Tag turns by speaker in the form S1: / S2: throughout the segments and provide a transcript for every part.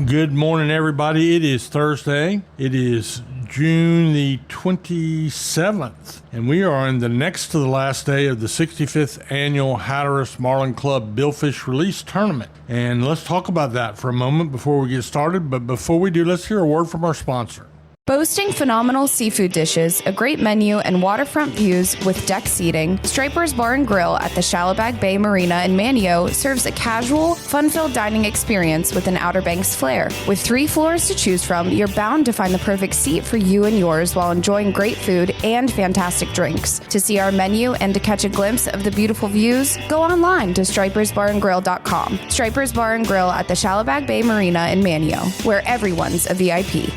S1: Good morning, everybody. It is Thursday. It is June the 27th, and we are in the next to the last day of the 65th annual Hatteras Marlin Club Billfish Release Tournament. And let's talk about that for a moment before we get started. But before we do, let's hear a word from our sponsor.
S2: Boasting phenomenal seafood dishes, a great menu, and waterfront views with deck seating, Striper's Bar and Grill at the Shallowbag Bay Marina in Manio serves a casual, fun-filled dining experience with an Outer Banks flair. With 3 floors to choose from, you're bound to find the perfect seat for you and yours while enjoying great food and fantastic drinks. To see our menu and to catch a glimpse of the beautiful views, go online to stripersbarandgrill.com. Striper's Bar and Grill at the Shallowbag Bay Marina in Manio, where everyone's a VIP.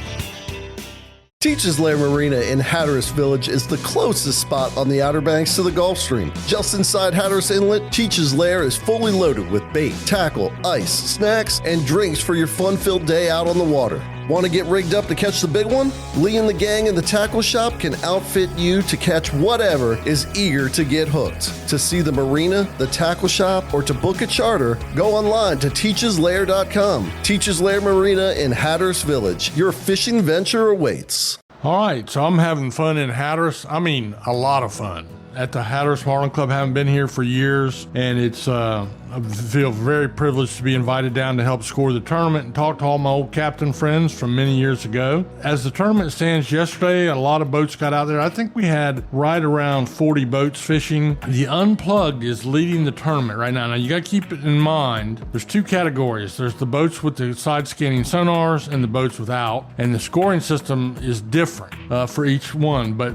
S3: Teachers Lair Marina in Hatteras Village is the closest spot on the Outer Banks to the Gulf Stream. Just inside Hatteras Inlet, Teachers Lair is fully loaded with bait, tackle, ice, snacks, and drinks for your fun-filled day out on the water. Want to get rigged up to catch the big one? Lee and the gang in the tackle shop can outfit you to catch whatever is eager to get hooked. To see the marina, the tackle shop, or to book a charter, go online to teacheslair.com. Teachers Lair Marina in Hatteras Village. Your fishing venture awaits.
S1: All right, so I'm having fun in Hatteras. I mean, a lot of fun. At the Hatteras Marlin Club, haven't been here for years, and I feel very privileged to be invited down to help score the tournament and talk to all my old captain friends from many years ago. As the tournament stands yesterday, a lot of boats got out there. I think we had right around 40 boats fishing. The Unplugged is leading the tournament right now. Now, you got to keep it in mind, there's 2 categories. There's the boats with the side-scanning sonars and the boats without, and the scoring system is different for each one, but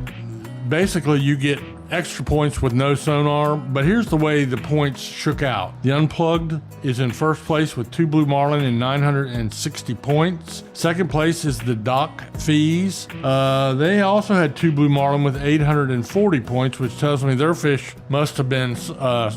S1: basically you get extra points with no sonar. But here's the way the points shook out. The Unplugged is in first place with 2 Blue Marlin and 960 points. Second place is the Dock Fees. They also had 2 Blue Marlin with 840 points, which tells me their fish must have been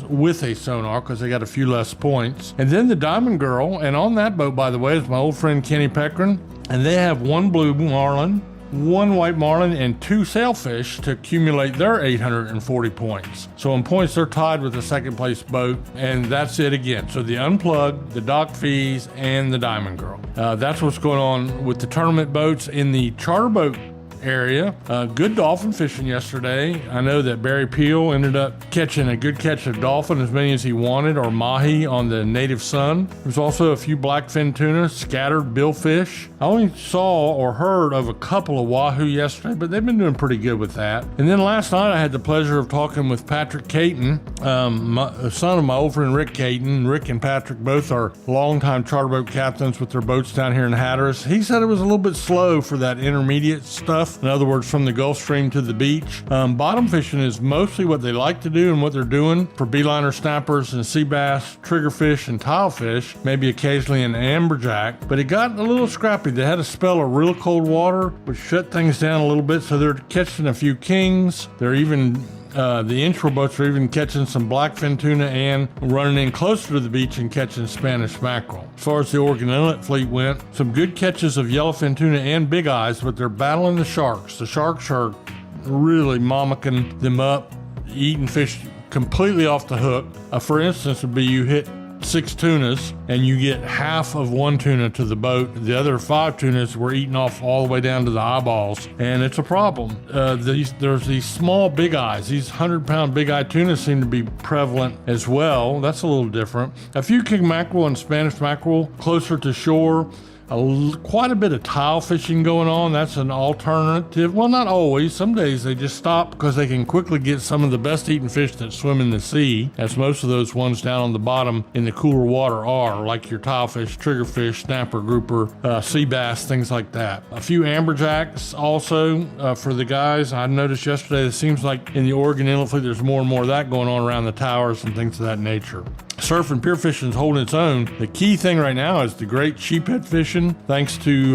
S1: with a sonar because they got a few less points. And then the Diamond Girl, and on that boat, by the way, is my old friend Kenny Peckrin, and they have 1 Blue Marlin, 1 White Marlin, and 2 Sailfish to accumulate their 840 points. So in points, they're tied with the second place boat, and that's it again. So the Unplugged, the Dock Fees, and the Diamond Girl. That's what's going on with the tournament boats. In the charter boat area, good dolphin fishing yesterday. I know that Barry Peel ended up catching a good catch of dolphin, as many as he wanted, or mahi on the Native Sun. There's also a few blackfin tuna, scattered billfish. I only saw or heard of a couple of wahoo yesterday, but they've been doing pretty good with that. And then last night I had the pleasure of talking with Patrick Caton, son of my old friend Rick Caton. Rick and Patrick both are longtime charter boat captains with their boats down here in Hatteras. He said it was a little bit slow for that intermediate stuff. In other words, from the Gulf Stream to the beach. Bottom fishing is mostly what they like to do and what they're doing for beeliner snappers and sea bass, triggerfish, and tilefish, maybe occasionally an amberjack. But it got a little scrappy. They had a spell of real cold water, which shut things down a little bit, so they're catching a few kings. They're even the inshore boats are even catching some blackfin tuna and running in closer to the beach and catching Spanish mackerel. As far as the Oregon Inlet fleet went, some good catches of yellowfin tuna and big eyes, but they're battling the sharks. The sharks are really mommicking them up, eating fish completely off the hook. For instance, would be you hit 6 tunas and you get half of 1 tuna to the boat. The other 5 tunas were eaten off all the way down to the eyeballs, and it's a problem. There's these small big eyes. These 100-pound big eye tunas seem to be prevalent as well. That's a little different. A few king mackerel and Spanish mackerel closer to shore. Quite a bit of tile fishing going on. That's an alternative. Well, not always. Some days they just stop because they can quickly get some of the best eating fish that swim in the sea, as most of those ones down on the bottom in the cooler water are, like your tilefish, triggerfish, snapper, grouper, sea bass, things like that. A few amberjacks also for the guys. I noticed yesterday it seems like in the Oregon Inlet fleet there's more and more of that going on around the towers and things of that nature. Surf and pier fishing is holding its own. The key thing right now is the great sheephead fishing, thanks to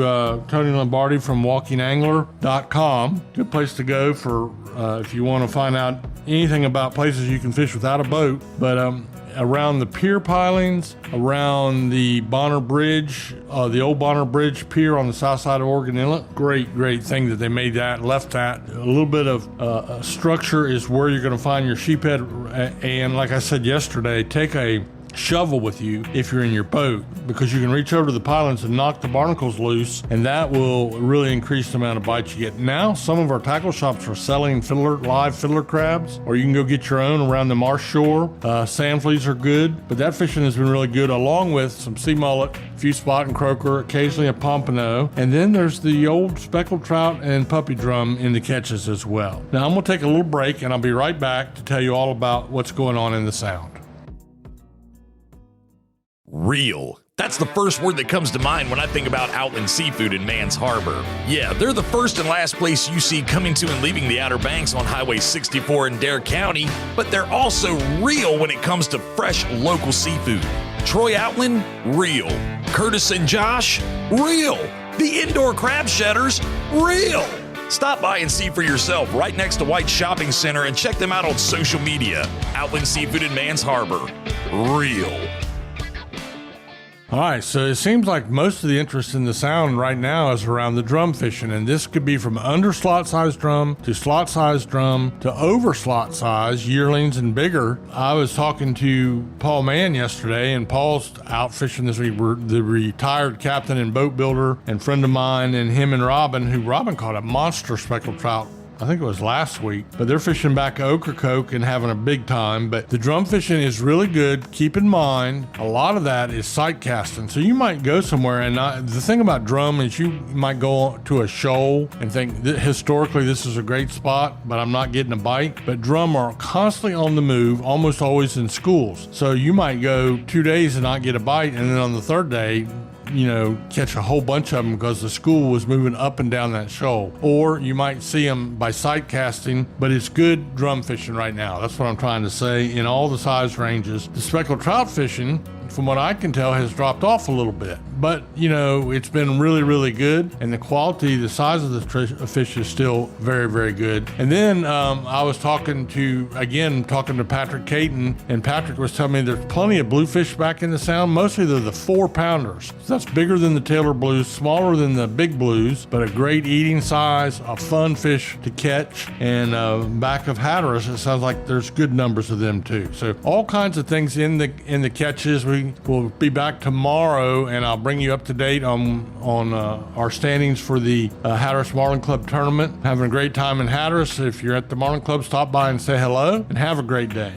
S1: Tony Lombardi from WalkingAngler.com. Good place to go for if you want to find out anything about places you can fish without a boat. But around the pier pilings, around the Bonner Bridge, the old Bonner Bridge pier on the south side of Oregon Inlet. Great thing that they made that, left that. A little bit of structure is where you're going to find your sheephead. And like I said yesterday, take a shovel with you if you're in your boat, because you can reach over to the pilings and knock the barnacles loose, and that will really increase the amount of bites you get. Now, some of our tackle shops are selling live fiddler crabs, or you can go get your own around the marsh shore. Sand fleas are good, but that fishing has been really good, along with some sea mullet, a few spot and croaker, occasionally a pompano, and then there's the old speckled trout and puppy drum in the catches as well. Now, I'm going to take a little break, and I'll be right back to tell you all about what's going on in the Sound.
S4: Real. That's the first word that comes to mind when I think about Outland Seafood in Mans Harbor. Yeah, they're the first and last place you see coming to and leaving the Outer Banks on Highway 64 in Dare County, but they're also real when it comes to fresh local seafood. Troy Outland, real. Curtis and Josh, real. The indoor crab shedders, real. Stop by and see for yourself right next to White Shopping Center, and check them out on social media. Outland Seafood in Mans Harbor, real.
S1: All right, so it seems like most of the interest in the Sound right now is around the drum fishing, and this could be from under slot size drum to slot size drum to over slot size, yearlings and bigger. I was talking to Paul Mann yesterday, and Paul's out fishing this week. The retired captain and boat builder and friend of mine, and him and Robin caught a monster speckled trout, I think it was last week, but they're fishing back Ocracoke and having a big time. But the drum fishing is really good. Keep in mind, a lot of that is sight casting. So you might go somewhere, and the thing about drum is you might go to a shoal and think that historically this is a great spot, but I'm not getting a bite. But drum are constantly on the move, almost always in schools. So you might go 2 days and not get a bite, and then on the third day, catch a whole bunch of them because the school was moving up and down that shoal. Or you might see them by sight casting, but it's good drum fishing right now. That's what I'm trying to say, in all the size ranges. The speckled trout fishing, from what I can tell, has dropped off a little bit. But, it's been really, really good. And the quality, the size of the fish is still very, very good. And then I was talking to Patrick Caton, and Patrick was telling me there's plenty of bluefish back in the Sound. Mostly they're the 4-pounders. So that's bigger than the Taylor blues, smaller than the big blues, but a great eating size, a fun fish to catch. And back of Hatteras, it sounds like there's good numbers of them too. So all kinds of things in the catches. We will be back tomorrow, and I'll bring you up to date on our standings for the Hatteras Marlin Club tournament. Having a great time in Hatteras. If you're at the Marlin Club, stop by and say hello, and have a great day.